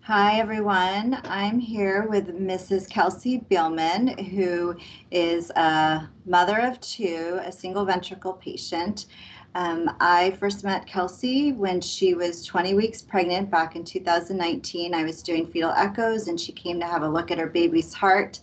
Hi, everyone. I'm here with Mrs. Kelsey Beelman, who is a mother of two, a single ventricle patient. I first met Kelsey when she was 20 weeks pregnant back in 2019. I was doing fetal echoes, and she came to have a look at her baby's heart.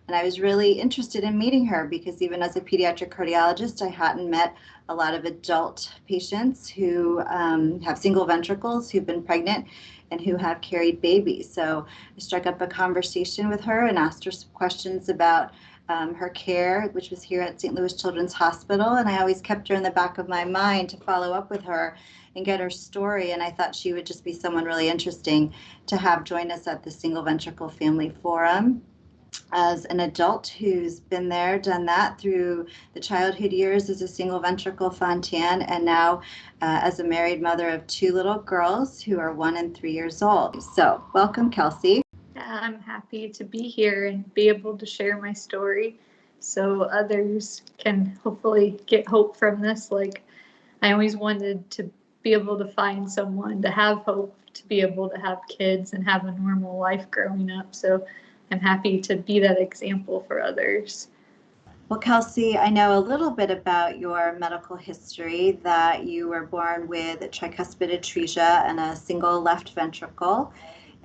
And I was really interested in meeting her because even as a pediatric cardiologist, I hadn't met a lot of adult patients who have single ventricles, who've been pregnant, and who have carried babies. So I struck up a conversation with her and asked her some questions about her care, which was here at St. Louis Children's Hospital. And I always kept her in the back of my mind to follow up with her and get her story. And I thought she would just be someone really interesting to have join us at the Single Ventricle Family Forum. As an adult who's been there, done that through the childhood years as a single ventricle Fontan, and now as a married mother of two little girls who are 1 and 3 years old. So welcome, Kelsey. I'm happy to be here and be able to share my story so others can hopefully get hope from this. Like, I always wanted to be able to find someone to have hope, to be able to have kids and have a normal life growing up. So I'm happy to be that example for others. Well, Kelsey, I know a little bit about your medical history, that you were born with tricuspid atresia and a single left ventricle,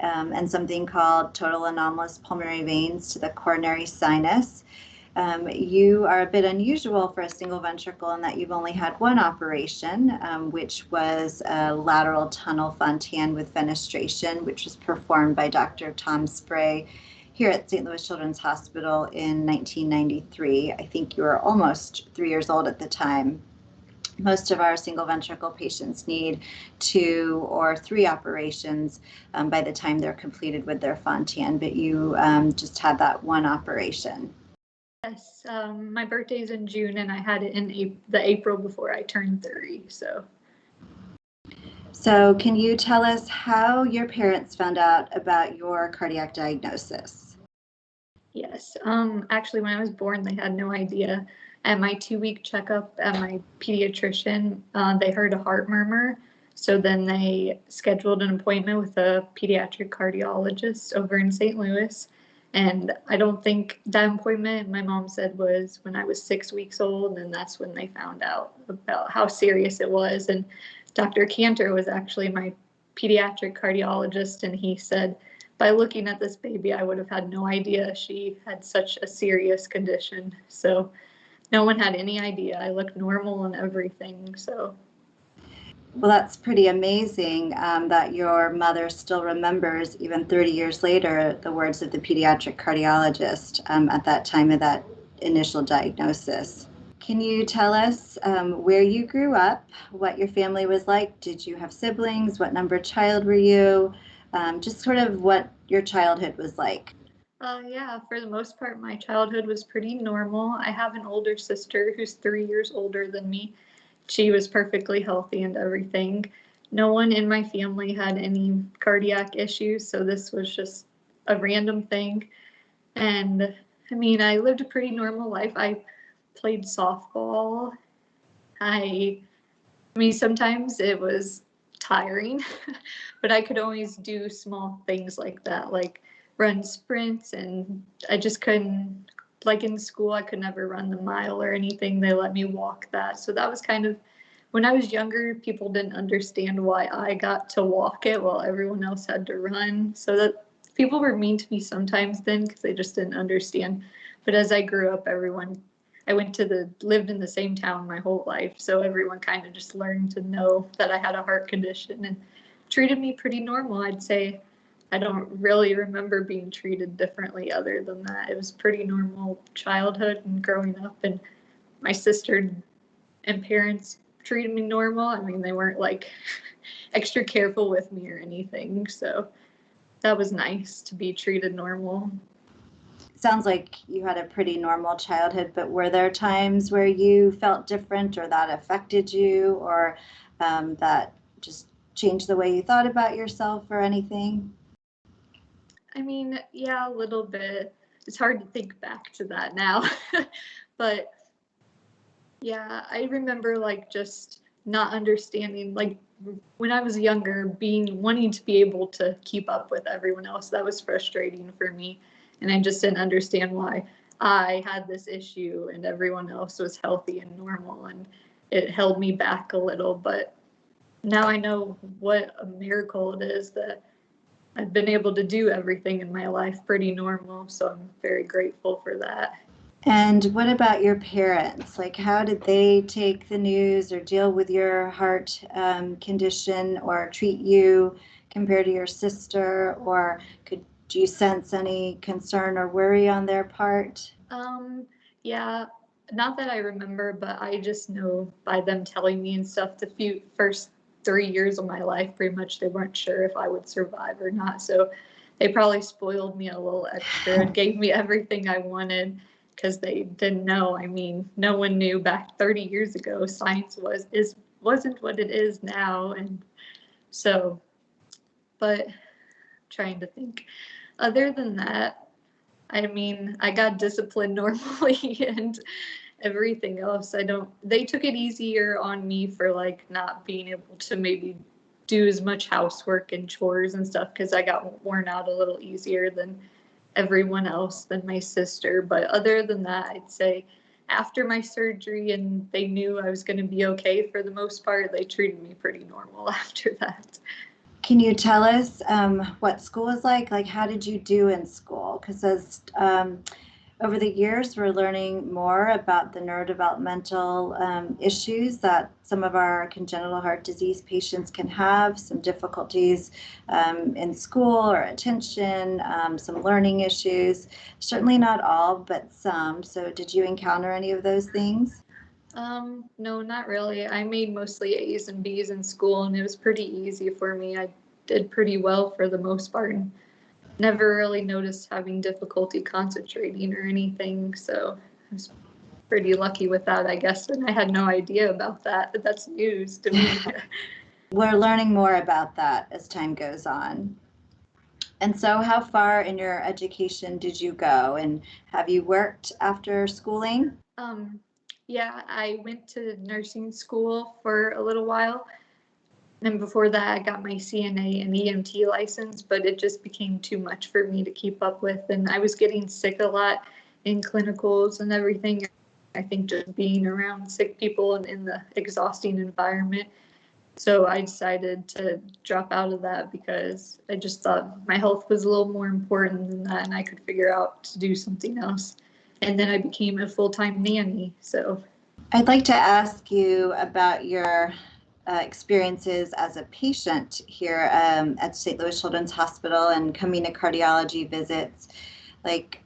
and something called total anomalous pulmonary veins to the coronary sinus. You are a bit unusual for a single ventricle in that you've only had one operation, which was a lateral tunnel Fontan with fenestration, which was performed by Dr. Tom Spray here at St. Louis Children's Hospital in 1993. I think you were almost 3 years old at the time. Most of our single ventricle patients need 2 or 3 operations by the time they're completed with their Fontan, but you just had that one operation. Yes, my birthday's in June, and I had it in the April before I turned 30. So can you tell us how your parents found out about your cardiac diagnosis? Yes, actually, when I was born, they had no idea. At my 2-week checkup at my pediatrician, they heard a heart murmur. So then they scheduled an appointment with a pediatric cardiologist over in St. Louis. And I don't think that appointment, my mom said, was when I was 6 weeks old. And that's when they found out about how serious it was. And Dr. Cantor was actually my pediatric cardiologist. And he said, by looking at this baby, I would have had no idea she had such a serious condition. So no one had any idea. I looked normal and everything. Well, that's pretty amazing that your mother still remembers, even 30 years later, the words of the pediatric cardiologist at that time of that initial diagnosis. Can you tell us where you grew up, what your family was like? Did you have siblings? What number child were you? Just sort of what your childhood was like. Yeah, for the most part, my childhood was pretty normal. I have an older sister who's 3 years older than me. She was perfectly healthy and everything. No one in my family had any cardiac issues, so this was just a random thing. And I mean, I lived a pretty normal life. I played softball. I mean, sometimes it was tiring, but I could always do small things like that, like run sprints, and I just couldn't, like in school, I could never run the mile or anything. They let me walk that. So that was kind of, when I was younger, people didn't understand why I got to walk it while everyone else had to run. So that people were mean to me sometimes then because they just didn't understand. But as I grew up, I lived in the same town my whole life. So everyone kind of just learned to know that I had a heart condition and treated me pretty normal. I'd say I don't really remember being treated differently other than that. It was pretty normal childhood and growing up, and my sister and parents treated me normal. I mean, they weren't like extra careful with me or anything. So that was nice to be treated normal. Sounds like you had a pretty normal childhood, but were there times where you felt different or that affected you, or that just changed the way you thought about yourself or anything? I mean, yeah, a little bit. It's hard to think back to that now. But yeah, I remember like just not understanding, like when I was younger, wanting to be able to keep up with everyone else, that was frustrating for me. And I just didn't understand why I had this issue and everyone else was healthy and normal, and it held me back a little. But now I know what a miracle it is that I've been able to do everything in my life pretty normal. So I'm very grateful for that. And what about your parents? Like, how did they take the news or deal with your heart condition or treat you compared to your sister? Or could you sense any concern or worry on their part? Yeah, not that I remember, but I just know by them telling me and stuff, the first 3 years of my life, pretty much they weren't sure if I would survive or not. So they probably spoiled me a little extra and gave me everything I wanted because they didn't know. I mean, no one knew back 30 years ago science wasn't what it is now. And so, but trying to think. Other than that, I mean, I got disciplined normally and everything else. They took it easier on me for like not being able to maybe do as much housework and chores and stuff because I got worn out a little easier than everyone else, than my sister. But other than that, I'd say after my surgery and they knew I was going to be okay for the most part, they treated me pretty normal after that. Can you tell us what school is like? Like, how did you do in school? Because as over the years, we're learning more about the neurodevelopmental issues that some of our congenital heart disease patients can have, some difficulties in school or attention, some learning issues. Certainly not all, but some. So did you encounter any of those things? No, not really. I made mostly A's and B's in school, and it was pretty easy for me. I did pretty well for the most part, and never really noticed having difficulty concentrating or anything. So I was pretty lucky with that, I guess. And I had no idea about that, but that's news to me. We're learning more about that as time goes on. And so how far in your education did you go, and have you worked after schooling? Yeah, I went to nursing school for a little while. And before that, I got my CNA and EMT license, but it just became too much for me to keep up with. And I was getting sick a lot in clinicals and everything. I think just being around sick people and in the exhausting environment. So I decided to drop out of that because I just thought my health was a little more important than that, and I could figure out to do something else. And then I became a full-time nanny. So I'd like to ask you about your experiences as a patient here at St. Louis Children's Hospital and coming to cardiology visits. Like,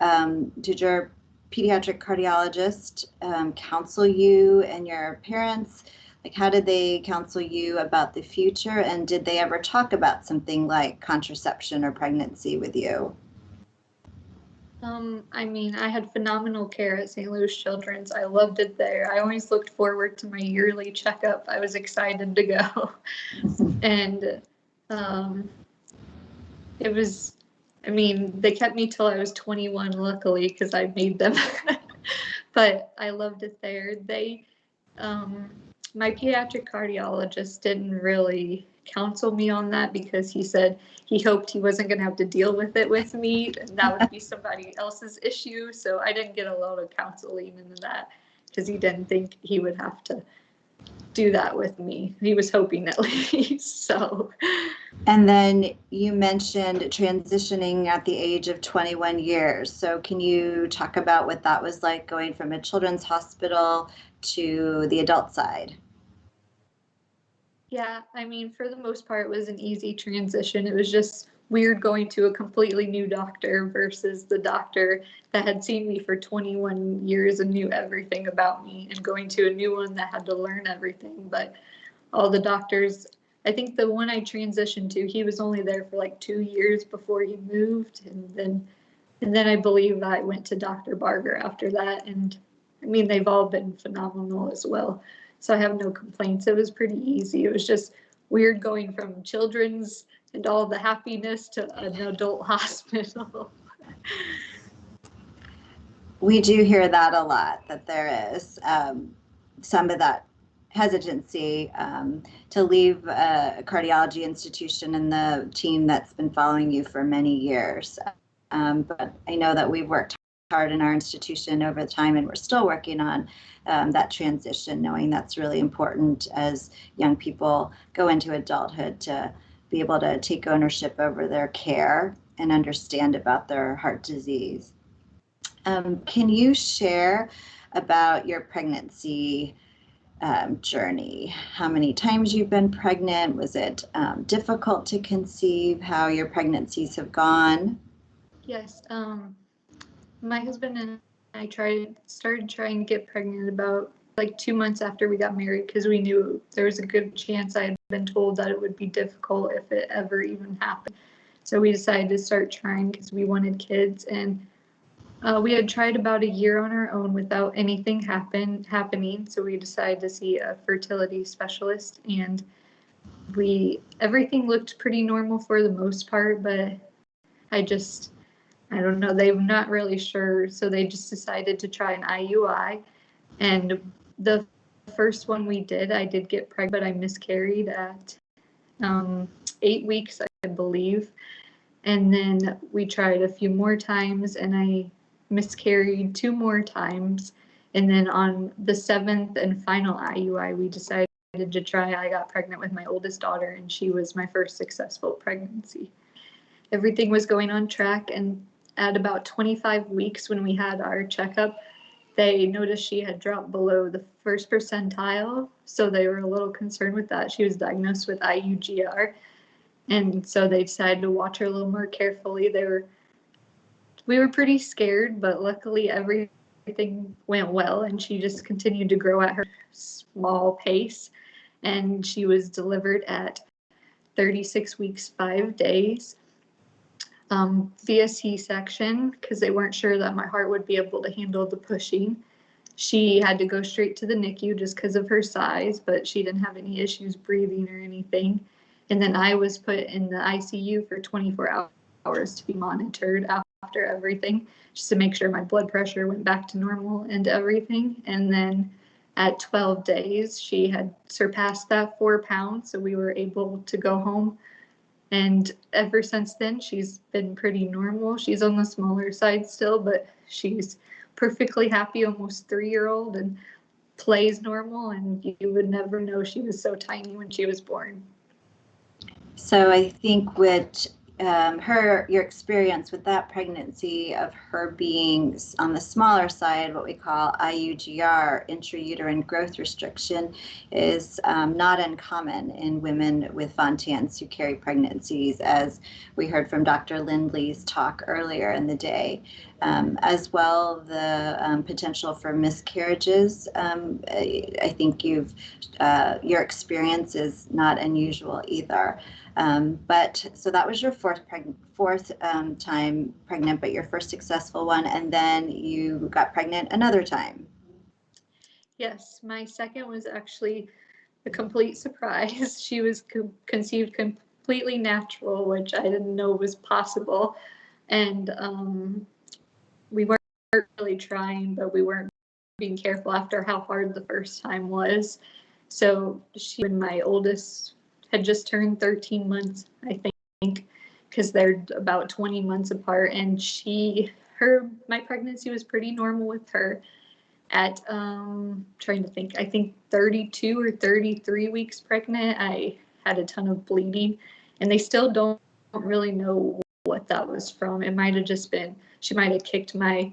did your pediatric cardiologist counsel you and your parents? Like, how did they counsel you about the future? And did they ever talk about something like contraception or pregnancy with you? I mean, I had phenomenal care at St. Louis Children's. I loved it there. I always looked forward to my yearly checkup. I was excited to go. And um, it was, I mean, they kept me till I was 21, luckily, because I made them. But I loved it there. My pediatric cardiologist didn't really counsel me on that because he said he hoped he wasn't going to have to deal with it with me, and that would be somebody else's issue. So I didn't get a lot of counseling into that because he didn't think he would have to do that with me. He was hoping at least. So. And then you mentioned transitioning at the age of 21 years. So can you talk about what that was like going from a children's hospital to the adult side? Yeah, I mean, for the most part, it was an easy transition. It was just weird going to a completely new doctor versus the doctor that had seen me for 21 years and knew everything about me, and going to a new one that had to learn everything. But all the doctors, I think the one I transitioned to, he was only there for like 2 years before he moved. And then I believe I went to Dr. Barger after that. And I mean, they've all been phenomenal as well. So I have no complaints. It was pretty easy. It was just weird going from children's and all the happiness to an adult hospital. We do hear that a lot, that there is some of that hesitancy to leave a cardiology institution and the team that's been following you for many years. But I know that we've worked hard in our institution over time, and we're still working on that transition, knowing that's really important as young people go into adulthood to be able to take ownership over their care and understand about their heart disease. Can you share about your pregnancy journey? How many times you've been pregnant? Was it difficult to conceive? How your pregnancies have gone? Yes, my husband and I started trying to get pregnant about like 2 months after we got married, because we knew there was a good chance I had been told that it would be difficult if it ever even happened. So we decided to start trying because we wanted kids, and we had tried about a year on our own without anything happening. So we decided to see a fertility specialist, and everything looked pretty normal for the most part, but I don't know, they were not really sure. So they just decided to try an IUI. And the first one we did, I did get pregnant, but I miscarried at 8 weeks, I believe. And then we tried a few more times, and I miscarried 2 more times. And then on the 7th and final IUI, we decided to try. I got pregnant with my oldest daughter, and she was my first successful pregnancy. Everything was going on track, and at about 25 weeks when we had our checkup, they noticed she had dropped below the first percentile, so they were a little concerned with that. She was diagnosed with IUGR, and so they decided to watch her a little more carefully. We were pretty scared, but luckily everything went well, and she just continued to grow at her small pace, and she was delivered at 36 weeks, 5 days. Via C-section, because they weren't sure that my heart would be able to handle the pushing. She had to go straight to the NICU just because of her size, but she didn't have any issues breathing or anything. And then I was put in the ICU for 24 hours to be monitored after everything, just to make sure my blood pressure went back to normal and everything. And then at 12 days, she had surpassed that 4 pounds, so we were able to go home. And ever since then, she's been pretty normal. She's on the smaller side still, but she's perfectly happy, almost 3-year-old, and plays normal. And you would never know she was so tiny when she was born. So I think with your experience with that pregnancy of her being on the smaller side, what we call IUGR, intrauterine growth restriction, is not uncommon in women with Fontans who carry pregnancies, as we heard from Dr. Lindley's talk earlier in the day. As well, the potential for miscarriages. I think your experience is not unusual either. But so that was your fourth time pregnant, but your first successful one, and then you got pregnant another time. Yes, my second was actually a complete surprise. She was conceived completely natural, which I didn't know was possible. And we weren't really trying, but we weren't being careful after how hard the first time was. So when my oldest had just turned 13 months, I think, because they're about 20 months apart, and my pregnancy was pretty normal with her. At trying to think, I think 32 or 33 weeks pregnant, I had a ton of bleeding, and they still don't really know what that was from. It might have just been, she might have kicked my,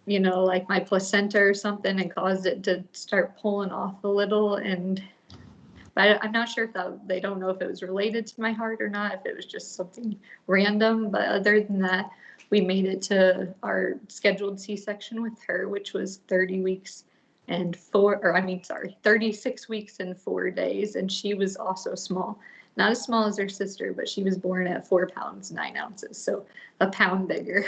like my placenta or something and caused it to start pulling off a little. But I'm not sure if they don't know if it was related to my heart or not, if it was just something random. But other than that, we made it to our scheduled C-section with her, which was 36 weeks and 4 days. And she was also small, not as small as her sister, but she was born at 4 pounds, 9 ounces. So a pound bigger.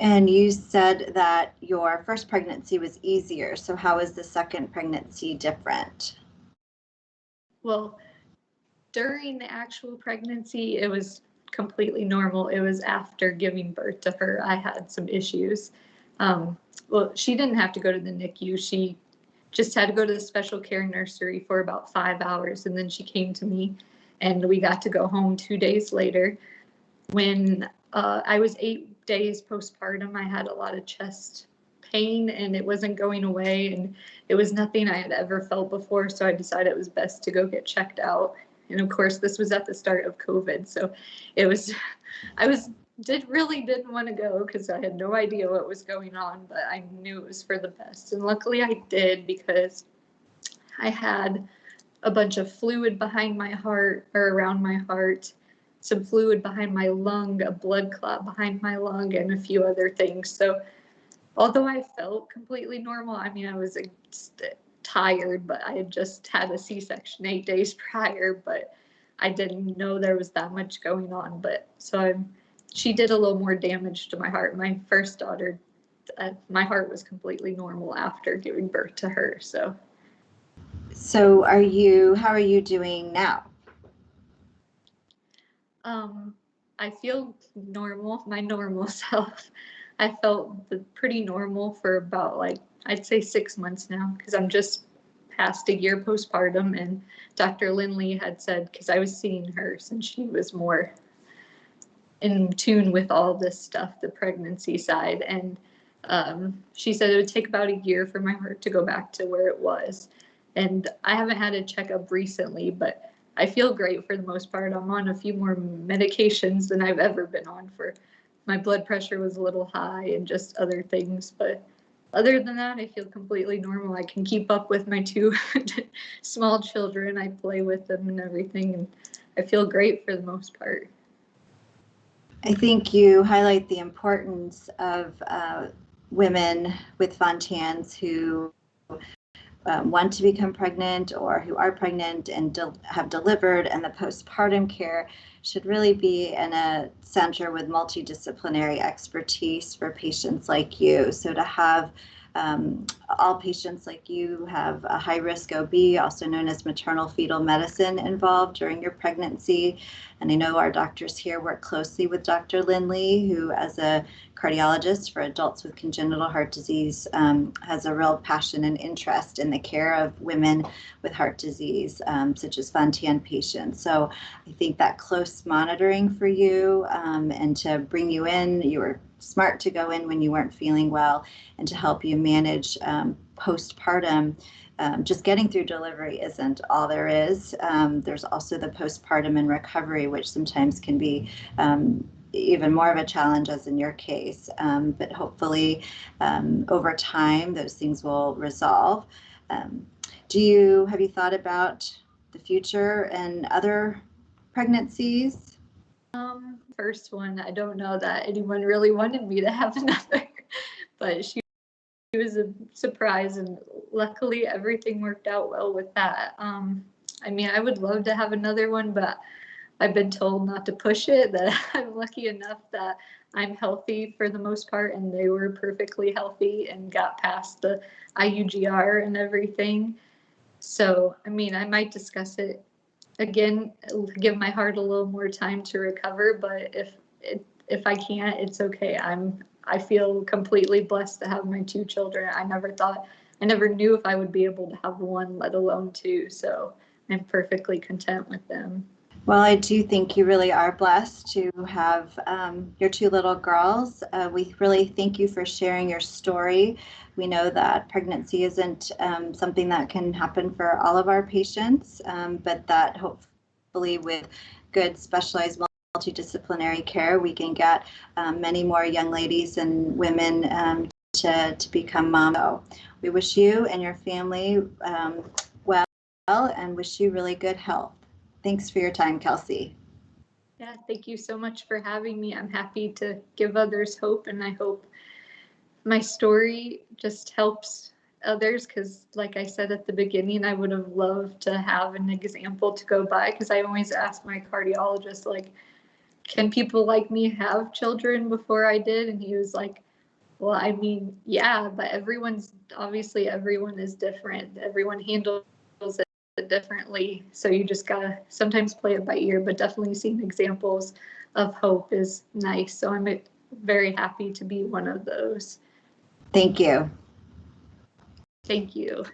And you said that your first pregnancy was easier. So how is the second pregnancy different? Well, during the actual pregnancy, it was completely normal. It was after giving birth to her, I had some issues. Well, she didn't have to go to the NICU. She just had to go to the special care nursery for about 5 hours. And then she came to me and we got to go home 2 days later. When I was 8 days postpartum, I had a lot of chest pain and it wasn't going away, and it was nothing I had ever felt before. So I decided it was best to go get checked out. And of course, this was at the start of COVID. So it was, really didn't want to go because I had no idea what was going on, but I knew it was for the best. And luckily I did, because I had a bunch of fluid behind my heart, or around my heart, some fluid behind my lung, a blood clot behind my lung, and a few other things. So although I felt completely normal, I mean, I was tired, but I had just had a C-section 8 days prior, but I didn't know there was that much going on. But so she did a little more damage to my heart. My first daughter, my heart was completely normal after giving birth to her. So how are you doing now? I feel normal, my normal self. I felt pretty normal for about, like, I'd say 6 months now, because I'm just past a year postpartum, and Dr. Lindley had said, because I was seeing her since she was more in tune with all this stuff, the pregnancy side, and she said it would take about a year for my heart to go back to where it was. And I haven't had a checkup recently, but I feel great for the most part. I'm on a few more medications than I've ever been on. For my blood pressure was a little high and just other things, but other than that, I feel completely normal. I can keep up with my 2 small children. I play with them and everything, and I feel great for the most part. I think you highlight the importance of women with Fontans who want to become pregnant or who are pregnant and have delivered, and the postpartum care should really be in a center with multidisciplinary expertise for patients like you. So to have all patients like you have a high-risk OB, also known as maternal fetal medicine, involved during your pregnancy. And I know our doctors here work closely with Dr. Lindley, who, as a cardiologist for adults with congenital heart disease, has a real passion and interest in the care of women with heart disease, such as Fontan patients. So I think that close monitoring for you, and to bring you in, you were smart to go in when you weren't feeling well, and to help you manage postpartum. Just getting through delivery isn't all there is. There's also the postpartum and recovery, which sometimes can be even more of a challenge, as in your case. But hopefully over time, those things will resolve. Have you thought about the future and other pregnancies? First one, I don't know that anyone really wanted me to have another, but she was a surprise, and luckily everything worked out well with that. I mean, I would love to have another one, but I've been told not to push it, that I'm lucky enough that I'm healthy for the most part, and they were perfectly healthy and got past the IUGR and everything. So, I mean, I might discuss it again, give my heart a little more time to recover, but if I can't, it's okay. I feel completely blessed to have my 2 children. I never knew if I would be able to have one, let alone 2. So I'm perfectly content with them. Well, I do think you really are blessed to have your 2 little girls. We really thank you for sharing your story. We know that pregnancy isn't something that can happen for all of our patients, but that hopefully with good specialized multidisciplinary care, we can get many more young ladies and women to become moms. So we wish you and your family well, and wish you really good health. Thanks for your time, Kelsey. Yeah, thank you so much for having me. I'm happy to give others hope, and I hope my story just helps others, because like I said at the beginning, I would have loved to have an example to go by, because I always ask my cardiologist, like, can people like me have children before I did? And he was like, well, I mean, yeah, but everyone is different. Everyone handles it differently. So you just gotta sometimes play it by ear, but definitely seeing examples of hope is nice. So I'm very happy to be one of those. Thank you. Thank you.